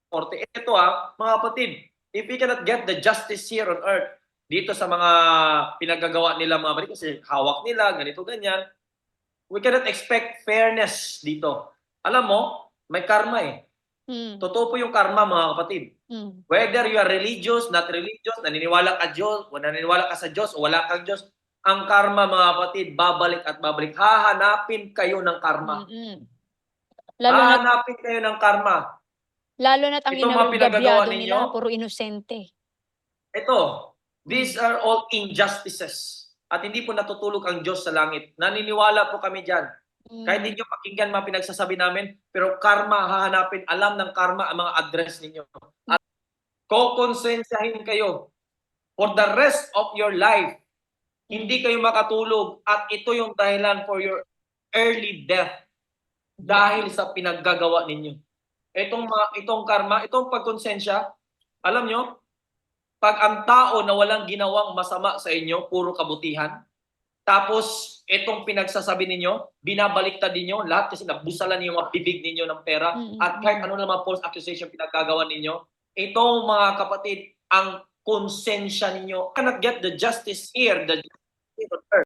korte. Ito mga kapatid, if we cannot get the justice here on earth, dito sa mga pinagagawa nila mga kapatid, kasi hawak nila, ganito, ganyan, we cannot expect fairness dito. Alam mo, may karma eh. Totoo po yung karma mga kapatid. Whether you are religious, not religious, naniniwala ka Diyos, o naniniwala ka sa Diyos, o wala kang Diyos, ang karma mga kapatid, babalik at babalik. Hahanapin kayo ng karma. Hahanapin kayo ng karma. Lalo na't ang Itong mga pinagagawa gabyado ninyo, nila, puro inosente. ito, these are all injustices. At hindi po natutulog ang Diyos sa langit. Naniniwala po kami dyan. Kahit hindi nyo pakinggan mga pinagsasabi namin, pero karma, hahanapin, alam ng karma ang mga address ninyo. At kokonsensyahin kayo for the rest of your life. Hindi kayo makatulog at ito yung dahilan for your early death dahil sa pinaggagawa ninyo. Itong karma, itong pagkonsensya, alam nyo, pag ang tao na walang ginawang masama sa inyo, puro kabutihan, tapos itong pinagsasabi ninyo, binabaliktad ninyo, lahat kasi nabusalan niyo yung bibig ninyo ng pera, at kahit ano naman false accusation pinagkagawa ninyo, itong mga kapatid, ang konsensya ninyo cannot get the justice here, the justice on earth.